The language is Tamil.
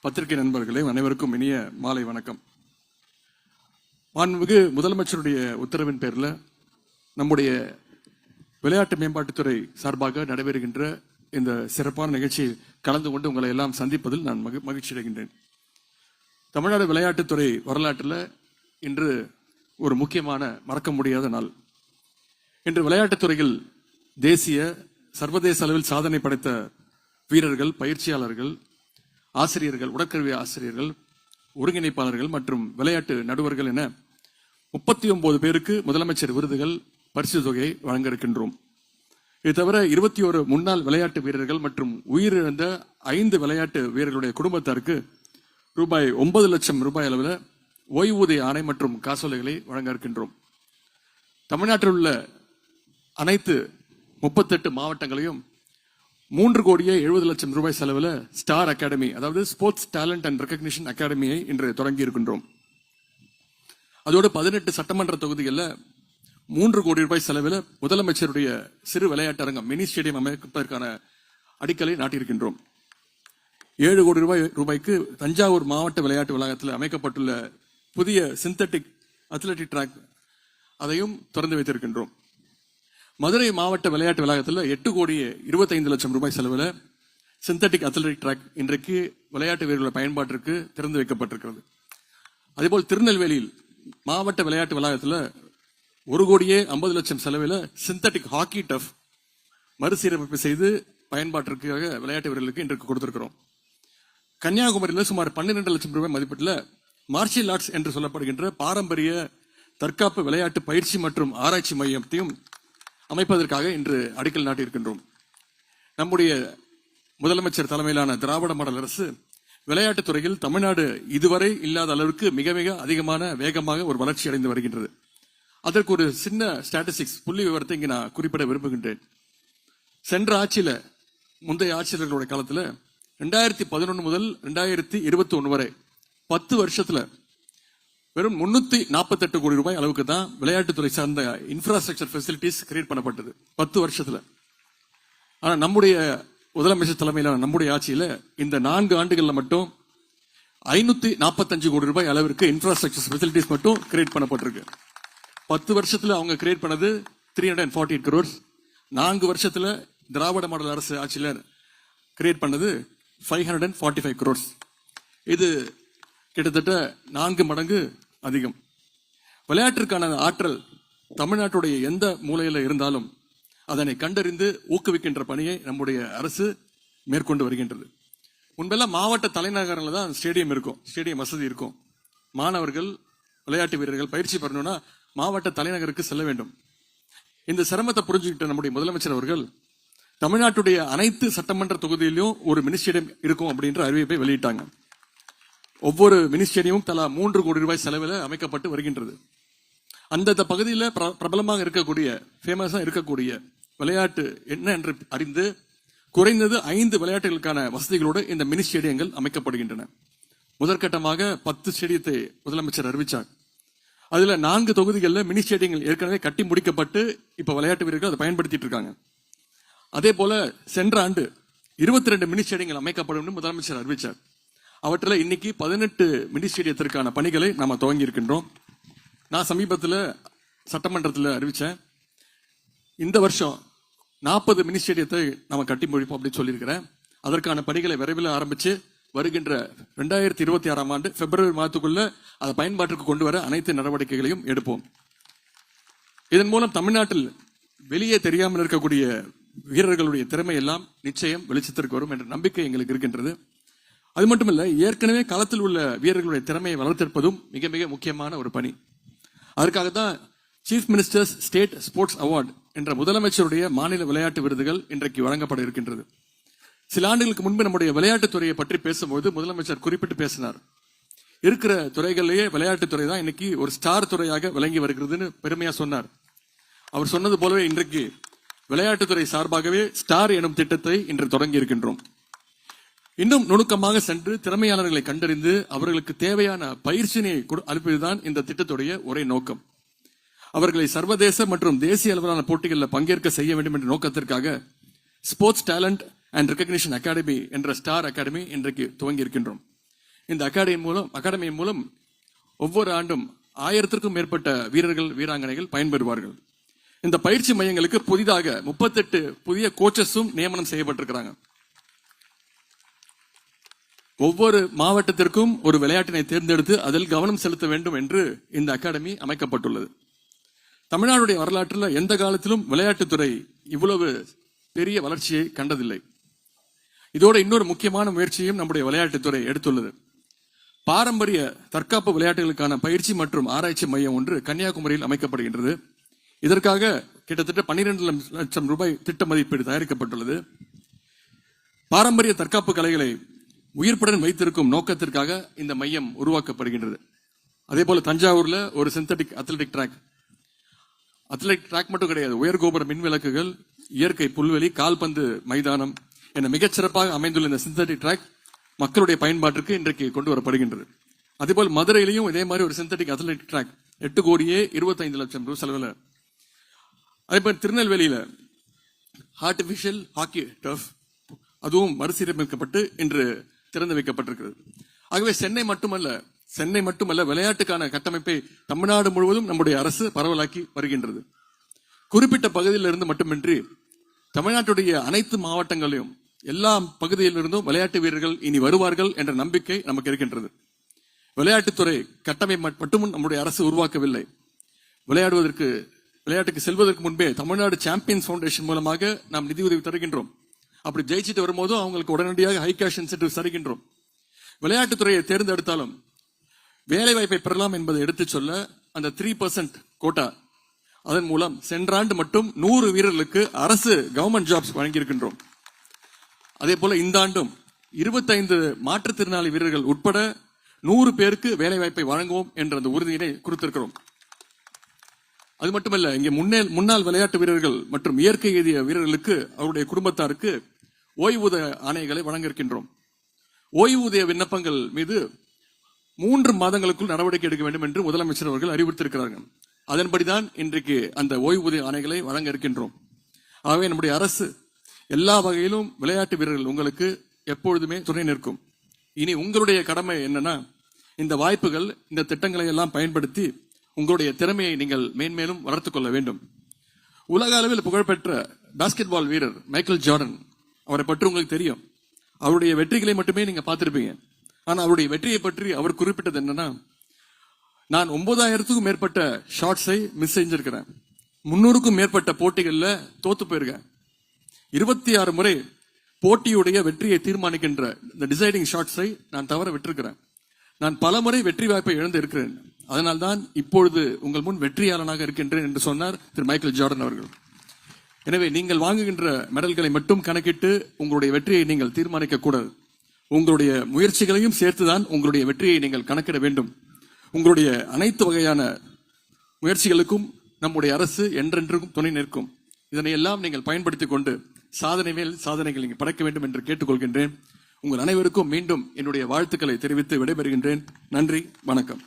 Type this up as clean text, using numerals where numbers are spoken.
பத்திரிகை நண்பர்களே, அனைவருக்கும் இனிய மாலை வணக்கம். மாண்புமிகு முதலமைச்சருடைய உத்தரவின் பேரில் நம்முடைய விளையாட்டு மேம்பாட்டுத்துறை சார்பாக நடைபெறுகின்ற இந்த சிறப்பான நிகழ்ச்சியில் கலந்து கொண்டு உங்களை எல்லாம் சந்திப்பதில் நான் மகிழ்ச்சி அடைகின்றேன். தமிழ்நாடு விளையாட்டுத்துறை வரலாற்றில் இன்று ஒரு முக்கியமான மறக்க முடியாத நாள். இன்று விளையாட்டுத்துறையில் தேசிய சர்வதேச அளவில் சாதனை படைத்த வீரர்கள், பயிற்சியாளர்கள், ஆசிரியர்கள், உடற்கல்வி ஆசிரியர்கள், ஒருங்கிணைப்பாளர்கள் மற்றும் விளையாட்டு நடுவர்கள் என 39 பேருக்கு முதலமைச்சர் விருதுகள், பரிசு தொகையை வழங்க இருக்கின்றோம். இது தவிர 21 முன்னாள் விளையாட்டு வீரர்கள் மற்றும் உயிரிழந்த 5 விளையாட்டு வீரர்களுடைய குடும்பத்தாருக்கு ரூபாய் 9 லட்சம் ரூபாய் அளவில் ஓய்வூதிய ஆணை மற்றும் காசோலைகளை வழங்க இருக்கின்றோம். தமிழ்நாட்டில் உள்ள அனைத்து 38 மாவட்டங்களையும் 3,70,00,000 ரூபாய் செலவில் ஸ்டார் அகாடமி, அதாவது ஸ்போர்ட்ஸ் டேலண்ட் அண்ட் ரெகக்னிஷன் அகாடமியை இன்று தொடங்கி இருக்கின்றோம். அதோடு 18 சட்டமன்ற தொகுதிகளில் 3 கோடி ரூபாய் செலவில் முதலமைச்சருடைய சிறு விளையாட்டு அரங்கம், மினி ஸ்டேடியம் அமைப்பதற்கான அடிக்கலை நாட்டியிருக்கின்றோம். 7 கோடி ரூபாய்க்கு தஞ்சாவூர் மாவட்ட விளையாட்டு வளாகத்தில் அமைக்கப்பட்டுள்ள புதிய சிந்தட்டிக் அத்லெட்டிக் ட்ராக் அதையும் திறந்து வைத்திருக்கின்றோம். மதுரை மாவட்ட விளையாட்டு வளாகத்தில் 8,25,00,000 ரூபாய் செலவில் சிந்தட்டிக் அத்லெட்டிக் ட்ராக் இன்றைக்கு விளையாட்டு வீரர்கள் பயன்பாட்டிற்கு திறந்து வைக்கப்பட்டிருக்கிறது. அதேபோல் திருநெல்வேலியில் மாவட்ட விளையாட்டு வளாகத்தில் 1,50,00,000 செலவில் சிந்தட்டிக் ஹாக்கி டஃப் மறுசீரமைப்பு செய்து பயன்பாட்டிற்காக விளையாட்டு வீரர்களுக்கு இன்றைக்கு கொடுத்திருக்கிறோம். கன்னியாகுமரியில் சுமார் 12 லட்சம் ரூபாய் மதிப்பீட்டில் மார்ஷியல் ஆர்ட்ஸ் என்று சொல்லப்படுகின்ற பாரம்பரிய தற்காப்பு விளையாட்டு பயிற்சி மற்றும் ஆராய்ச்சி மையத்தையும் அமைப்பதற்காக இன்று அடிக்கல் நாட்டியிருக்கின்றோம். நம்முடைய முதலமைச்சர் தலைமையிலான திராவிட மாடல் அரசு விளையாட்டுத் துறையில் தமிழ்நாடு இதுவரை இல்லாத அளவிற்கு மிக மிக அதிகமான வேகமாக ஒரு வளர்ச்சி அடைந்து வருகின்றது. அதற்கு ஒரு சின்ன ஸ்டாட்டிஸ்டிக்ஸ், புள்ளி விவரத்தை இங்கு நான் குறிப்பிட விரும்புகின்றேன். சென்ற ஆட்சியில, முந்தைய ஆட்சியாளர்களுடைய காலத்தில் 2011 முதல் 2021 வரை 10 வருஷத்துல வெறும் 348 கோடி ரூபாய் அளவுக்கு தான் விளையாட்டுத்துறை சார்ந்த இன்ஃப்ராஸ்ட்ரக்சர் ஃபெசிலிட்டிஸ் கிரியேட் பண்ணப்பட்டது 10 வருஷத்துல. ஆனா நம்முடைய முதலமைச்சர் தலைமையிலான நம்முடைய ஆட்சியில இந்த 4 ஆண்டுகள்ல மட்டும் 545 கோடி ரூபாய் அளவிற்கு இன்ஃப்ராஸ்ட்ரக்சர் ஃபெசிலிட்டிஸ் மட்டும் கிரியேட் பண்ணப்பட்டிருக்கு. 10 வருஷத்துல அவங்க கிரியேட் பண்ணது 348 crores. 4 வருஷத்துல திராவிட மாடல் அரசு ஆட்சியில கிரியேட் பண்ணது 545 crores. இது கிட்டத்தட்ட 4 மடங்கு அதிகம். விளையாட்டிற்கான ஆற்றல் தமிழ்நாட்டுடைய எந்த மூலையில இருந்தாலும் அதனை கண்டறிந்து ஊக்குவிக்கின்ற பணியை நம்முடைய அரசு மேற்கொண்டு வருகின்றது. முன்பெல்லாம் மாவட்ட தலைநகரில் தான் ஸ்டேடியம் இருக்கும், ஸ்டேடியம் வசதி இருக்கும். மாணவர்கள், விளையாட்டு வீரர்கள் பயிற்சி பெறணும்னா மாவட்ட தலைநகருக்கு செல்ல வேண்டும். இந்த சிரமத்தை புரிஞ்சுக்கிட்ட நம்முடைய முதலமைச்சர் அவர்கள் தமிழ்நாட்டுடைய அனைத்து சட்டமன்ற தொகுதியிலும் ஒரு மினி ஸ்டேடியம் இருக்கும் அப்படின்ற அறிவிப்பை வெளியிட்டாங்க. ஒவ்வொரு மினி ஸ்டேடியமும் தலா 3 கோடி ரூபாய் செலவில் அமைக்கப்பட்டு வருகின்றது. அந்தந்த பகுதியில் பிரபலமாக இருக்கக்கூடிய, ஃபேமஸா இருக்கக்கூடிய விளையாட்டு என்ன என்று அறிந்து குறைந்தது 5 விளையாட்டுகளுக்கான வசதிகளோடு இந்த மினி ஸ்டேடியங்கள் அமைக்கப்படுகின்றன. முதற்கட்டமாக 10 ஸ்டேடியத்தை முதலமைச்சர் அறிவித்தார். அதுல 4 தொகுதிகளில் மினி ஸ்டேடியங்கள் ஏற்கனவே கட்டி முடிக்கப்பட்டு இப்ப விளையாட்டு வீரர்கள் அதை பயன்படுத்திட்டு இருக்காங்க. அதே போல சென்ற ஆண்டு 22 மினி ஸ்டேடியங்கள் அமைக்கப்படும் முதலமைச்சர் அறிவித்தார். அவற்றில் இன்னைக்கு 18 மினி ஸ்டேடியத்திற்கான பணிகளை நாம துவங்கி இருக்கின்றோம். நான் சமீபத்தில் சட்டமன்றத்தில் அறிவிச்சேன், இந்த வருஷம் 40 மினி ஸ்டேடியத்தை நாம கட்டி முடிப்போம் அப்படின்னு சொல்லியிருக்கிறேன். அதற்கான பணிகளை விரைவில் ஆரம்பிச்சு வருகின்ற 2026 ஆண்டு பிப்ரவரி மாதத்துக்குள்ள அதை பயன்பாட்டிற்கு கொண்டு வர அனைத்து நடவடிக்கைகளையும் எடுப்போம். இதன் மூலம் தமிழ்நாட்டில் வெளியே தெரியாமல் இருக்கக்கூடிய வீரர்களுடைய திறமை எல்லாம் நிச்சயம் வெளிச்சத்திற்கு வரும் என்ற நம்பிக்கை எங்களுக்கு இருக்கின்றது. அது மட்டுமல்ல, ஏற்கனவே களத்தில் உள்ள வீரர்களுடைய திறமையை வளர்த்தெடுப்பதும் மிக மிக முக்கியமான ஒரு பணி. அதற்காகத்தான் chief ministers state sports award என்ற முதலமைச்சருடைய மாநில விளையாட்டு விருதுகள் இன்றைக்கு வழங்கப்பட இருக்கின்றது. சில ஆண்டுகளுக்கு முன்பு நம்முடைய விளையாட்டுத்துறையை பற்றி பேசும்போது முதலமைச்சர் குறிப்பிட்டு பேசினார். இருக்கிற துறைகளிலேயே விளையாட்டுத்துறை தான் இன்னைக்கு ஒரு ஸ்டார் துறையாக விளங்கி வருகிறதுன்னு பெருமையா சொன்னார். அவர் சொன்னது போலவே இன்றைக்கு விளையாட்டுத்துறை சார்பாகவே ஸ்டார் எனும் திட்டத்தை இன்று தொடங்கி இருக்கின்றோம். இன்னும் நுணுக்கமாக சென்று திறமையாளர்களை கண்டறிந்து அவர்களுக்கு தேவையான பயிற்சியை அளிப்பதுதான் இந்த திட்டத்துடைய ஒரே நோக்கம். அவர்களை சர்வதேச மற்றும் தேசிய அளவிலான போட்டிகளில் பங்கேற்க செய்ய வேண்டும் என்ற நோக்கத்திற்காக sports talent and recognition academy என்ற ஸ்டார் அகாடமி இன்றைக்கு துவங்கி இருக்கின்றோம். இந்த அகாடமியின் மூலம் ஒவ்வொரு ஆண்டும் 1000க்கும் மேற்பட்ட வீரர்கள் வீராங்கனைகள் பயன்பெறுவார்கள். இந்த பயிற்சி மையங்களுக்கு புதிதாக 38 புதிய கோச்சஸும் நியமனம் செய்யப்பட்டிருக்கிறாங்க. ஒவ்வொரு மாவட்டத்திற்கும் ஒரு விளையாட்டினை தேர்ந்தெடுத்து அதில் கவனம் செலுத்த வேண்டும் என்று இந்த அகாடமி அமைக்கப்பட்டுள்ளது. தமிழ்நாடுடைய வரலாற்றில் எந்த காலத்திலும் விளையாட்டுத்துறை இவ்வளவு பெரிய வளர்ச்சியை கண்டதில்லை. இதோட இன்னொரு முக்கியமான முயற்சியும் நம்முடைய விளையாட்டுத்துறை எடுத்துள்ளது. பாரம்பரிய தற்காப்பு விளையாட்டுகளுக்கான பயிற்சி மற்றும் ஆராய்ச்சி மையம் ஒன்று கன்னியாகுமரியில் அமைக்கப்படுகின்றது. இதற்காக கிட்டத்தட்ட 12 லட்சம் ரூபாய் திட்ட மதிப்பீடு தயாரிக்கப்பட்டுள்ளது. பாரம்பரிய தற்காப்பு கலைகளை உயிர்ப்புடன் வைத்திருக்கும் நோக்கத்திற்காக இந்த மையம் உருவாக்கப்படுகின்றது. அதே போல தஞ்சாவூர்ல ஒரு சிந்தட்டிக் அத்லெட்டிக் ட்ராக் மட்டும் கிடையாது, உயர்கோபுர மின்விளக்குகள், இயற்கை புல்வெளி, கால்பந்து மைதானம் என மிகச்சிறப்பாக அமைந்துள்ள இந்த சிந்தட்டிக் ட்ராக் மக்களுடைய பயன்பாட்டிற்கு இன்றைக்கு கொண்டு வரப்படுகின்றது. அதேபோல் மதுரையிலையும் இதே மாதிரி ஒரு சிந்தட்டிக் அத்லெட்டிக் ட்ராக் 8 கோடியே 25 லட்சம் ரூபாய் செலவில். அதேபோல் திருநெல்வேலியில ஆர்டிபிஷியல் ஹாக்கி டர்ஃப் அதுவும் மறுசீரமைக்கப்பட்டு இன்று திறந்து வைக்கப்பட்டிருக்கிறது. ஆகவே சென்னை மட்டுமல்ல விளையாட்டுக்கான கட்டமைப்பை தமிழ்நாடு முழுவதும் நம்முடைய அரசு பரவலாக்கி வருகின்றது. குறிப்பிட்ட பகுதியிலிருந்து மட்டுமின்றி தமிழ்நாட்டுடைய அனைத்து மாவட்டங்களிலும் எல்லா பகுதியிலிருந்தும் விளையாட்டு வீரர்கள் இனி வருவார்கள் என்ற நம்பிக்கை நமக்கு இருக்கின்றது. விளையாட்டுத்துறை கட்டமைப்பு மட்டும் நம்முடைய அரசு உருவாக்கவில்லை. விளையாட்டுக்கு செல்வதற்கு முன்பே தமிழ்நாடு சாம்பியன்ஸ் ஃபவுண்டேஷன் மூலமாக நாம் நிதியுதவி தருகின்றோம். அப்படி ஜெயிச்சுட்டு வரும்போதும் அவங்களுக்கு உடனடியாக ஹை கேஷ் இன்சென்டிவ் தருகின்றோம். விளையாட்டுத்துறையை தேர்ந்தெடுத்தாலும் வேலை வாய்ப்பை பெறலாம் என்பதை எடுத்துச் சொல்ல அந்த 3% கோட்டா, அதன் மூலம் சென்ற ஆண்டு மட்டும் 100 வீரர்களுக்கு அரசு கவர்மெண்ட் ஜாப்ஸ் வழங்கியிருக்கின்றோம். அதே போல இந்த ஆண்டும் 25 மாற்றுத்திறனாளி வீரர்கள் உட்பட 100 பேருக்கு வேலை வாய்ப்பை வழங்குவோம் என்ற அந்த உறுதியினை கொடுத்திருக்கிறோம். அது மட்டுமல்ல, இங்கே முன்னாள் விளையாட்டு வீரர்கள் மற்றும் இயற்கை எய்திய வீரர்களுக்கு அவருடைய குடும்பத்தாருக்கு ஓய்வூதிய ஆணைகளை வழங்க இருக்கின்றோம். ஓய்வூதிய விண்ணப்பங்கள் மீது 3 மாதங்களுக்குள் நடவடிக்கை எடுக்க வேண்டும் என்று முதலமைச்சர் அவர்கள் அறிவுறுத்தியிருக்கிறார்கள். அதன்படிதான் இன்றைக்கு அந்த ஓய்வூதிய ஆணைகளை வழங்க இருக்கின்றோம். ஆகவே நம்முடைய அரசு எல்லா வகையிலும் விளையாட்டு வீரர்கள் உங்களுக்கு எப்பொழுதுமே துணை நிற்கும். இனி உங்களுடைய கடமை என்னன்னா, இந்த வாய்ப்புகள், இந்த திட்டங்களை எல்லாம் பயன்படுத்தி உங்களுடைய திறமையை நீங்கள் மேன்மேலும் வளர்த்துக் கொள்ள வேண்டும். உலக அளவில் புகழ்பெற்ற பாஸ்கெட் பால் வீரர் மைக்கேல் ஜார்டன், அவரை பற்றி உங்களுக்கு தெரியும். அவருடைய வெற்றிகளை மட்டுமே நீங்க பார்த்திருப்பீங்க. ஆனா அவருடைய வெற்றியை பற்றி அவர் குறிப்பிட்டது என்னன்னா, நான் 9000க்கும் மேற்பட்ட ஷாட்ஸை மிஸ் செஞ்சிருக்கிறேன், 300க்கும் மேற்பட்ட போட்டிகள்ல தோத்து போயிருக்கேன், 26 முறை போட்டியுடைய வெற்றியை தீர்மானிக்கின்ற இந்த டிசைடிங் ஷாட்ஸை நான் தவற விட்டிருக்கிறேன், நான் பல முறை வெற்றி வாய்ப்பை இழந்து இருக்கிறேன், அதனால்தான் இப்பொழுது உங்கள் முன் வெற்றியாளனாக இருக்கின்றேன் என்று சொன்னார் திரு மைக்கேல் ஜார்டன் அவர்கள். எனவே நீங்கள் வாங்குகின்ற மெடல்களை மட்டும் கணக்கிட்டு உங்களுடைய வெற்றியை நீங்கள் தீர்மானிக்க கூடாது. உங்களுடைய முயற்சிகளையும் சேர்த்துதான் உங்களுடைய வெற்றியை நீங்கள் கணக்கிட வேண்டும். உங்களுடைய அனைத்து வகையான முயற்சிகளுக்கும் நம்முடைய அரசு என்றென்றும் துணை நிற்கும். இதனை எல்லாம் நீங்கள் பயன்படுத்திக் கொண்டு சாதனை மேல் சாதனைகள் நீங்கள் படைக்க வேண்டும் என்று கேட்டுக்கொள்கின்றேன். உங்கள் அனைவருக்கும் மீண்டும் என்னுடைய வாழ்த்துக்களை தெரிவித்து விடைபெறுகின்றேன். நன்றி, வணக்கம்.